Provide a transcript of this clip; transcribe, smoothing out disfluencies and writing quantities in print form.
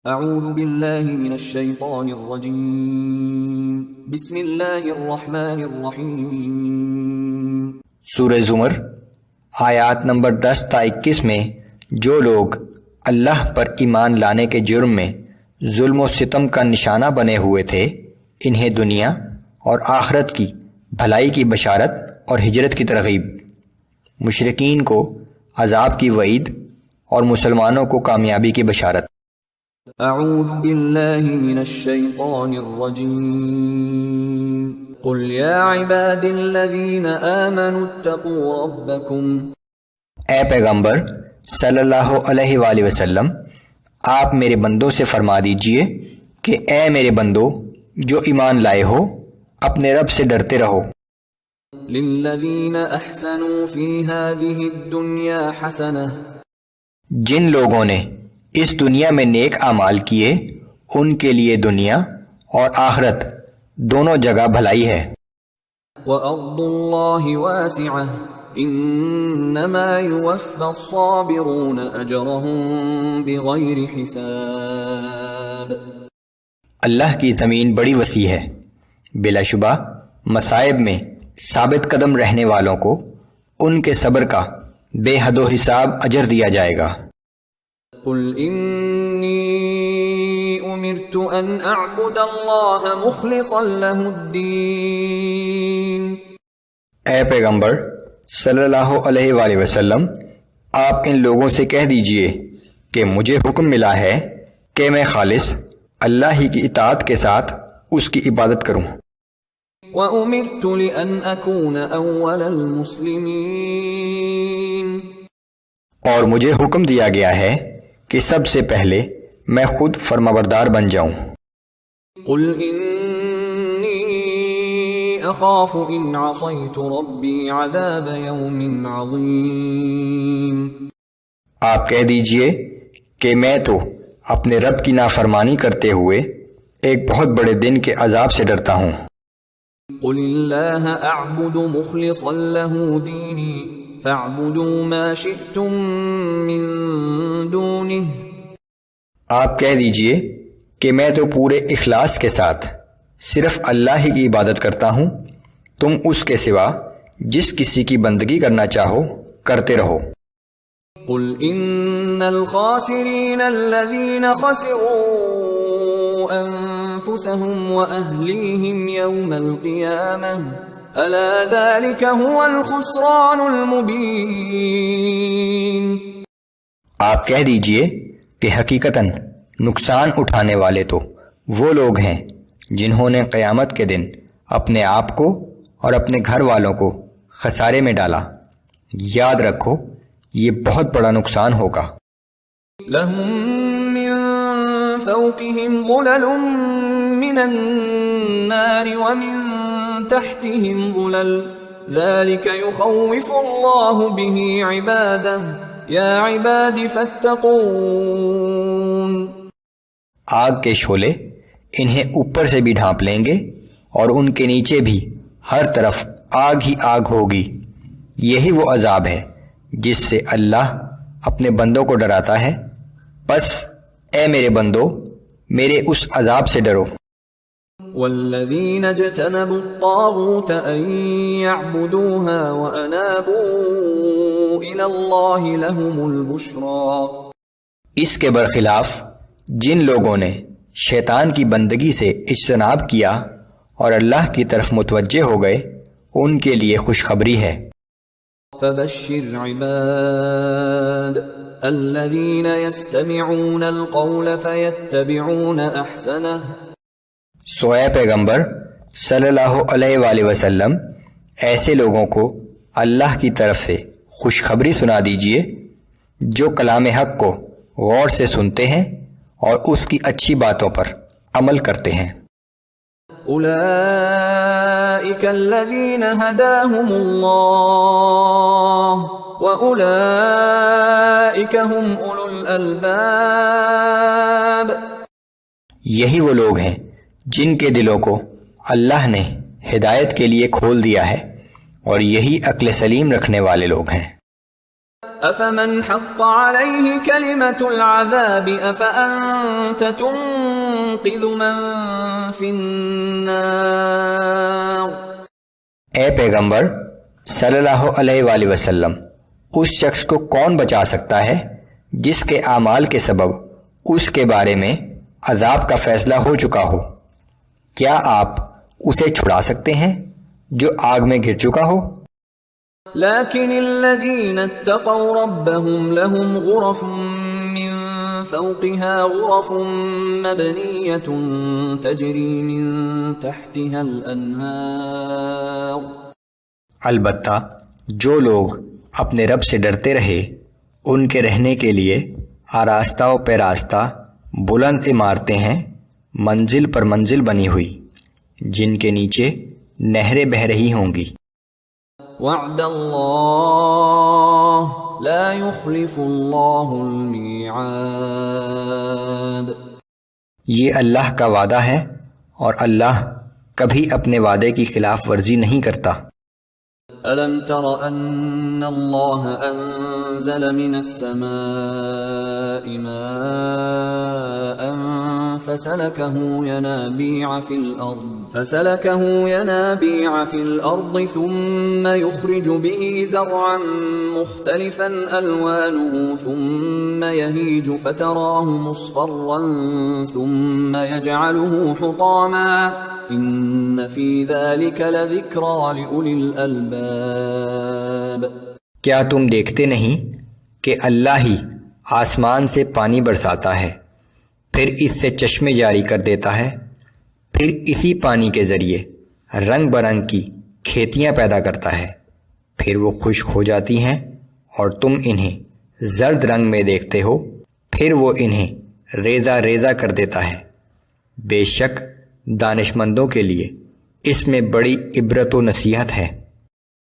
اعوذ باللہ من الشیطان الرجیم بسم اللہ الرحمن الرحیم۔ سورہ زمر آیات نمبر 10 تا 21 میں جو لوگ اللہ پر ایمان لانے کے جرم میں ظلم و ستم کا نشانہ بنے ہوئے تھے، انہیں دنیا اور آخرت کی بھلائی کی بشارت اور ہجرت کی ترغیب، مشرکین کو عذاب کی وعید اور مسلمانوں کو کامیابی کی بشارت۔ اعوذ باللہ من الشیطان الرجیم قل یا عباد الذین آمنوا اتقوا ربکم۔ اے پیغمبر صلی اللہ علیہ وآلہ وسلم، آپ میرے بندوں سے فرما دیجئے کہ اے میرے بندو جو ایمان لائے ہو، اپنے رب سے ڈرتے رہو۔ للذین احسنوا فی هذه الدنیا حسنہ، جن لوگوں نے اس دنیا میں نیک اعمال کیے ان کے لیے دنیا اور آخرت دونوں جگہ بھلائی ہے۔ وَأَرْضُ اللَّهِ وَاسِعَةٌ إِنَّمَا يُوَفَّى الصَّابِرُونَ أَجْرَهُم بِغَيْرِ حِسَابٍ۔ اللہ کی زمین بڑی وسیع ہے، بلا شبہ مصائب میں ثابت قدم رہنے والوں کو ان کے صبر کا بے حد و حساب اجر دیا جائے گا۔ قل انی امرت ان اعبد اللہ مخلصا له الدین۔ اے پیغمبر صلی اللہ علیہ وآلہ وسلم، آپ ان لوگوں سے کہہ دیجئے کہ مجھے حکم ملا ہے کہ میں خالص اللہ ہی کی اطاعت کے ساتھ اس کی عبادت کروں۔ وَأُمِرْتُ لِأَنْ أَكُونَ أَوَّلَ الْمُسْلِمِينَ، اور مجھے حکم دیا گیا ہے کہ سب سے پہلے میں خود فرمانبردار بن جاؤں۔ قُلْ إِنِّي أَخَافُ إِنْ عَصَيْتُ رَبِّي عَذَابَ يَوْمٍ عَظِيمٍ۔ آپ کہہ دیجئے کہ میں تو اپنے رب کی نافرمانی کرتے ہوئے ایک بہت بڑے دن کے عذاب سے ڈرتا ہوں۔ قُلِ اللَّهَ أَعْبُدُ مُخْلِصًا لَهُ دِينِي فَاعْبُدُوا مَا شِئْتُم مِّن دُونِهِ۔ آپ کہہ دیجئے کہ میں تو پورے اخلاص کے ساتھ صرف اللہ ہی کی عبادت کرتا ہوں، تم اس کے سوا جس کسی کی بندگی کرنا چاہو کرتے رہو۔ قُلْ إِنَّ الْخَاسِرِينَ الَّذِينَ خَسِرُوا أَنفُسَهُمْ وَأَهْلِيهِمْ يَوْمَ الْقِيَامَةِ أَلَا ذَلِكَ هُوَ الْخُسْرَانُ الْمُبِينُ۔ آپ کہہ دیجئے کہ حقیقتاً نقصان اٹھانے والے تو وہ لوگ ہیں جنہوں نے قیامت کے دن اپنے آپ کو اور اپنے گھر والوں کو خسارے میں ڈالا۔ یاد رکھو یہ بہت بڑا نقصان ہوگا۔ لَهُم مِّن فَوْقِهِمْ ظُلَلٌ مِّنَ النَّارِ وَمِن تَحْتِهِمْ ظُلَلٌ ذَلِكَ يُخَوِّفُ اللَّهُ بِهِ عِبَادَهُ يَا عِبَادِ فَاتَّقُونِ۔ آگ کے شعلے انہیں اوپر سے بھی ڈھانپ لیں گے اور ان کے نیچے بھی ہر طرف آگ ہی آگ ہوگی۔ یہی وہ عذاب ہے جس سے اللہ اپنے بندوں کو ڈراتا ہے، پس اے میرے بندو میرے اس عذاب سے ڈرو۔ والذین اجتنبوا الطاغوت ان يعبدوها وانابوا الى اللہ لهم البشرى۔ اس کے برخلاف جن لوگوں نے شیطان کی بندگی سے اجتناب کیا اور اللہ کی طرف متوجہ ہو گئے، ان کے لیے خوشخبری ہے۔ فبشر عباد الذین یستمعون القول فیتبعون احسنہ۔ سو اے پیغمبر صلی اللہ علیہ وآلہ وسلم، ایسے لوگوں کو اللہ کی طرف سے خوشخبری سنا دیجئے جو کلام حق کو غور سے سنتے ہیں اور اس کی اچھی باتوں پر عمل کرتے ہیں۔ اولئک الذین ھداھم اللہ واولئک ھم اولو الالباب۔ یہی وہ لوگ ہیں جن کے دلوں کو اللہ نے ہدایت کے لیے کھول دیا ہے، اور یہی عقل سلیم رکھنے والے لوگ ہیں۔ أفمن حق عليه كلمة العذاب أفأنت تنقذ من في النار۔ اے پیغمبر صلی اللہ علیہ وآلہ وسلم، اس شخص کو کون بچا سکتا ہے جس کے اعمال کے سبب اس کے بارے میں عذاب کا فیصلہ ہو چکا ہو؟ کیا آپ اسے چھڑا سکتے ہیں جو آگ میں گر چکا ہو؟ لكن الذين اتقوا ربهم لهم غرف من فوقها غرف مبنية تجري من تحتها الأنهار۔ البتہ جو لوگ اپنے رب سے ڈرتے رہے ان کے رہنے کے لیے آراستہ و پیراستہ بلند عمارتیں ہیں، منزل پر منزل بنی ہوئی، جن کے نیچے نہریں بہہ رہی ہوں گی۔ وعد اللہ لا يخلف اللہ المیعاد۔ یہ اللہ کا وعدہ ہے اور اللہ کبھی اپنے وعدے کی خلاف ورزی نہیں کرتا۔ ألم تر أن الله أنزل من السماء ماء فسلكه ينابيع في الأرض ثم يخرج به زرعا مختلفا ألوانه ثم يهيج فتراه مصفرا ثم يجعله حطاما إن في ذلك لذكرى لأولي الألباب۔ کیا تم دیکھتے نہیں کہ اللہ ہی آسمان سے پانی برساتا ہے، پھر اس سے چشمے جاری کر دیتا ہے، پھر اسی پانی کے ذریعے رنگ برنگ کی کھیتیاں پیدا کرتا ہے، پھر وہ خشک ہو جاتی ہیں اور تم انہیں زرد رنگ میں دیکھتے ہو، پھر وہ انہیں ریزہ ریزہ کر دیتا ہے۔ بے شک دانشمندوں کے لیے اس میں بڑی عبرت و نصیحت ہے۔